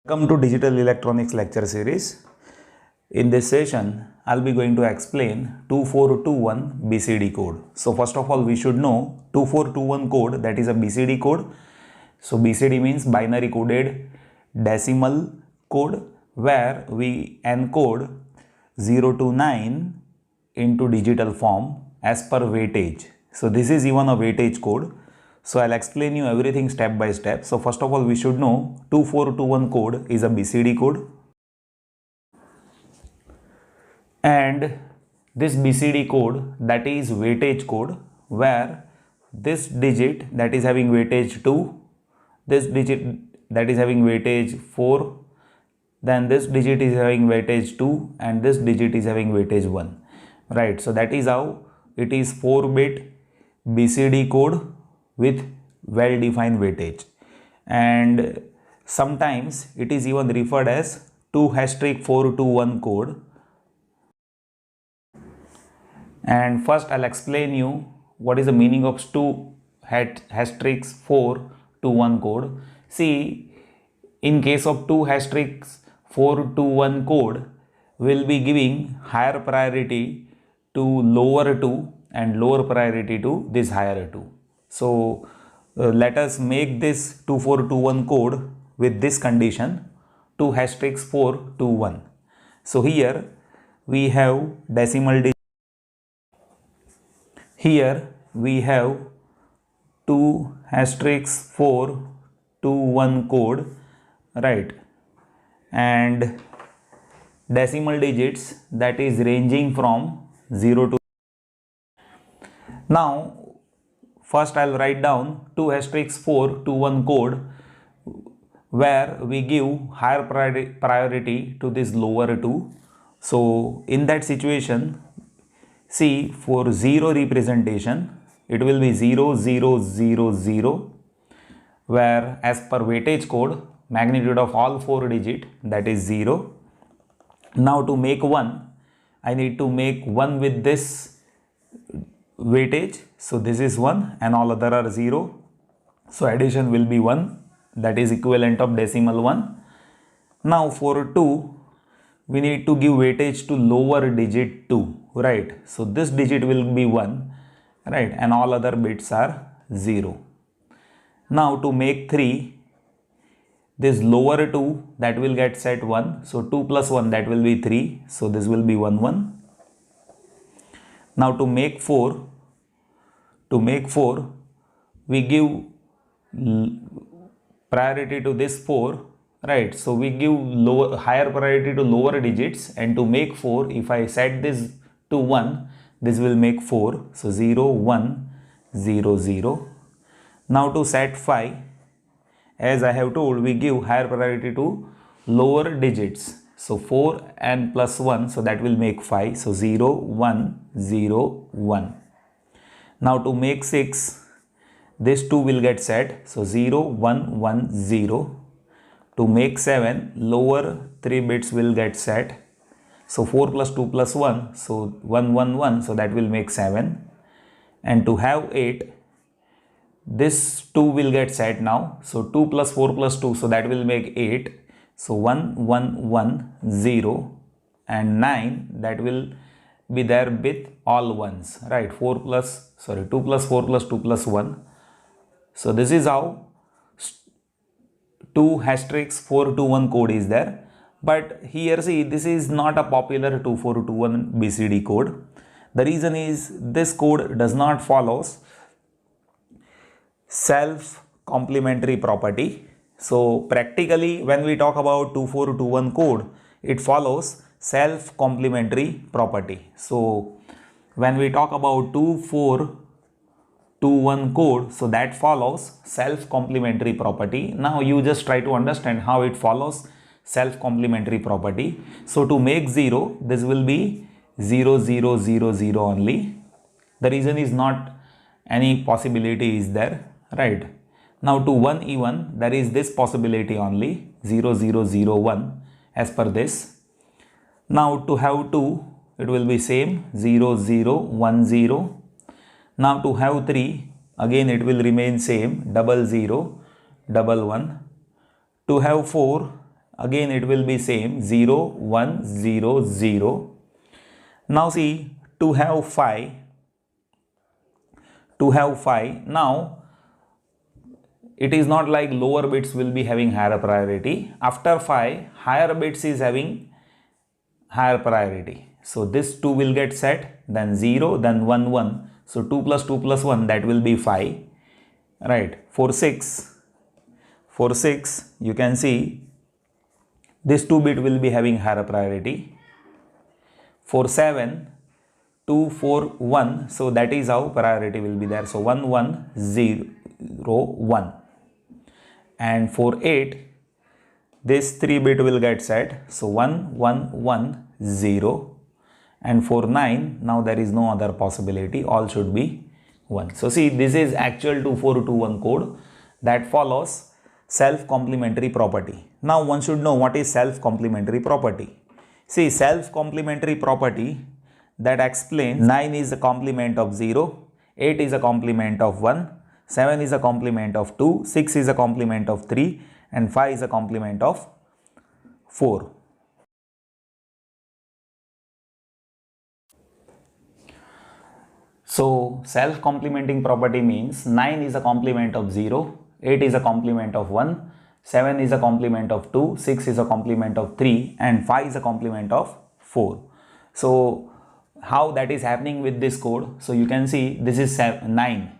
Welcome to Digital Electronics lecture series. In this session, I'll be going to explain 2421 BCD code. So first of all, we should know 2421 code, that is a BCD code. So BCD means binary coded decimal code, where we encode 0 to 9 into digital form as per weightage. So this is even a weightage code. So I'll explain you everything step by step. So first of all, we should know 2421 code is a BCD code, and this BCD code, that is weightage code, where this digit that is having weightage 2, this digit that is having weightage 4, then this digit is having weightage 2, and this digit is having weightage 1, right? So that is how it is 4-bit BCD code with well-defined weightage, and sometimes it is even referred as 2*421 code. And first I'll explain you what is the meaning of 2*421 code. See, in case of 2*421 code, we'll be giving higher priority to lower 2 and lower priority to this higher 2. So let us make this 2421 code with this condition, 2*421. So here we have decimal digit. Here we have 2*421 code, right? And decimal digits, that is ranging from 0 to. Now first I'll write down 2*421 code, where we give higher priority to this lower 2. So in that situation, see, for 0 representation, it will be 0, 0, 0, 0, where as per weightage code, magnitude of all 4 digit, that is 0. Now to make 1, I need to make 1 with this weightage. So this is 1 and all other are 0. So addition will be 1, that is equivalent of decimal 1. Now for 2, we need to give weightage to lower digit 2, right? So this digit will be 1, right? And all other bits are 0. Now to make 3, this lower 2, that will get set 1. So 2 plus 1, that will be 3. So this will be 1, 1. Now to make 4, we give priority to this 4, right? So we give higher priority to lower digits, and to make 4, if I set this to 1, this will make 4. So 0, 1, 0, 0. Now to set 5, as I have told, we give higher priority to lower digits. So 4 and plus 1, so that will make 5. So 0, 1, 0, 1. Now to make 6, this 2 will get set. So 0, 1, 1, 0. To make 7, lower 3 bits will get set. So 4 plus 2 plus 1, so 1, 1, 1, so that will make 7. And to have 8, this 2 will get set now. So 2 plus 4 plus 2, so that will make 8. So 1, 1, 1, 0, and 9, that will be there with all ones, right? 2 plus 4 plus 2 plus 1. So this is how 2*421 code is there. But here, see, this is not a popular 2421 BCD code. The reason is this code does not follow self-complementary property. So practically, when we talk about 2421 code, it follows self-complementary property. So when we talk about 2421 code, so that follows self-complementary property. Now you just try to understand how it follows self-complementary property. So to make 0, this will be 0, 0, 0, 0 only. The reason is not any possibility is there, right? Now to 1 even, there is this possibility only, 0, 0, 0, 1 as per this. Now to have 2, it will be same, 0, 0, 1, 0. Now to have 3, again it will remain same, 0, 0, 1, 1. To have 4, again it will be same 0, 1, 0, 0. Now see, to have 5, now it is not like lower bits will be having higher priority. After 5, higher bits is having higher priority. So this 2 will get set, then 0, then 1, 1. So 2 plus 2 plus 1, that will be 5. Right. For 6, you can see this 2 bit will be having higher priority. For 7, 2, 4, 1. So that is how priority will be there. So 1, 1, 0, 1. And for 8, this 3 bit will get set. So 1, 1, 1, 0. And for 9, now there is no other possibility. All should be 1. So see, this is actual 2421 code that follows self-complementary property. Now one should know what is self-complementary property. See, self-complementary property that explains 9 is a complement of 0, 8 is a complement of 1, 7 is a complement of 2, 6 is a complement of 3, and 5 is a complement of 4. So self-complementing property means 9 is a complement of 0, 8 is a complement of 1, 7 is a complement of 2, 6 is a complement of 3, and 5 is a complement of 4. So how that is happening with this code? So you can see this is 9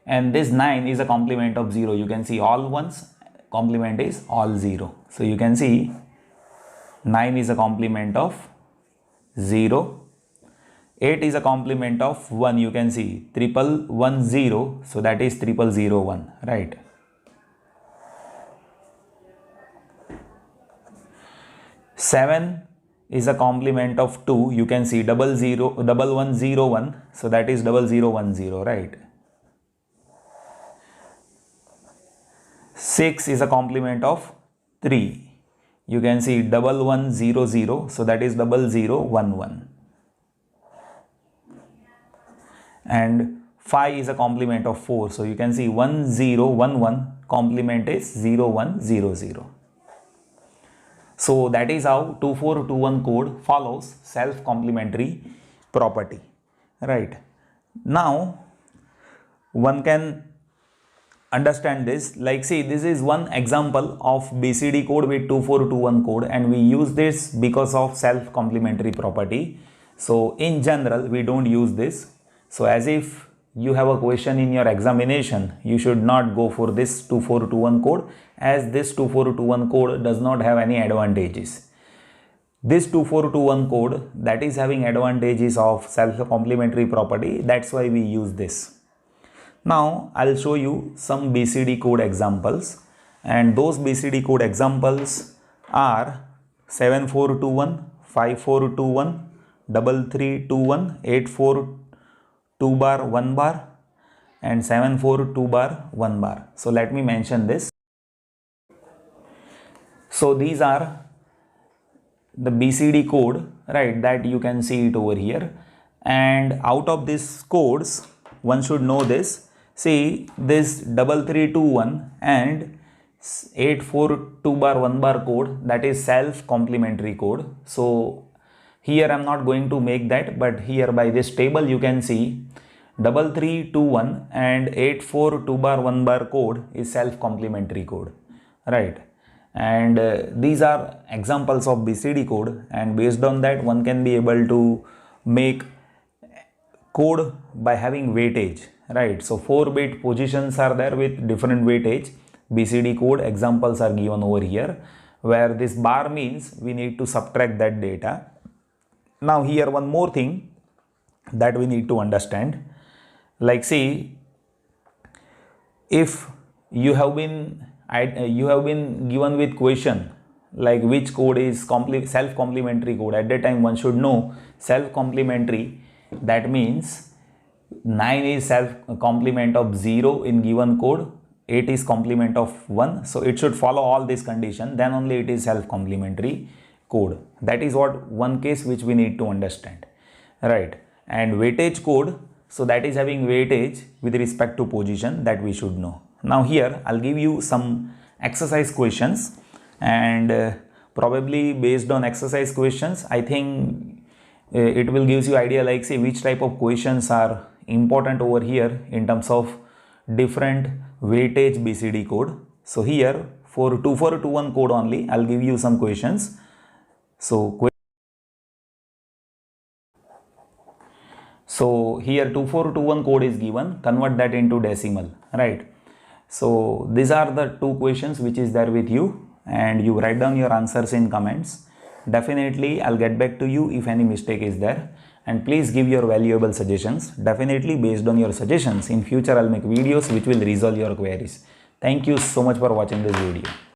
and this 9 is a complement of 0. You can see all ones, complement is all 0. So you can see 9 is a complement of 0. 8 is a complement of 1, you can see 1110, so that is 0001, right? 7 is a complement of 2, you can see 1101, so that is 0010, right? 6 is a complement of 3, you can see 1100, so that is 0011. And 5 is a complement of 4, so you can see 1011, complement is 0100. So that is how 2421 code follows self-complementary property, right? Now one can understand this, like see, this is one example of BCD code with 2421 code, and we use this because of self-complementary property. So in general we don't use this. So as if you have a question in your examination, you should not go for this 2421 code, as this 2421 code does not have any advantages. This 2421 code that is having advantages of self-complementary property, that's why we use this. Now I'll show you some BCD code examples, and those BCD code examples are 7421, 5421, 3321, 84 2 bar 1 bar and 74 2 bar 1 bar. So let me mention this. So these are the BCD code, right, that you can see it over here, and out of these codes one should know this. See, this 3321 and 842 bar 1 bar code, that is self-complementary code. So here I am not going to make that, but here by this table you can see 3321 and 842 bar 1 bar code is self-complementary code, right? And these are examples of BCD code, and based on that one can be able to make code by having weightage, right? So 4-bit positions are there with different weightage. BCD code examples are given over here, where this bar means we need to subtract that data. Now here one more thing that we need to understand, like see, if you have been given with question like which code is self-complementary code, at that time one should know self-complementary, that means 9 is self-complement of 0 in given code, 8 is complement of 1, so it should follow all these conditions, then only it is self-complementary code. That is what one case which we need to understand, right? And weightage code, so that is having weightage with respect to position, that we should know. Now here I'll give you some exercise questions, and probably based on exercise questions, I think it will gives you idea like say which type of questions are important over here in terms of different weightage BCD code. So here for 2421 code only, I'll give you some questions. So here 2421 code is given, convert that into decimal, right? So these are the two questions which is there with you, and you write down your answers in comments. Definitely I'll get back to you if any mistake is there, and please give your valuable suggestions. Definitely based on your suggestions in future I'll make videos which will resolve your queries. Thank you so much for watching this video.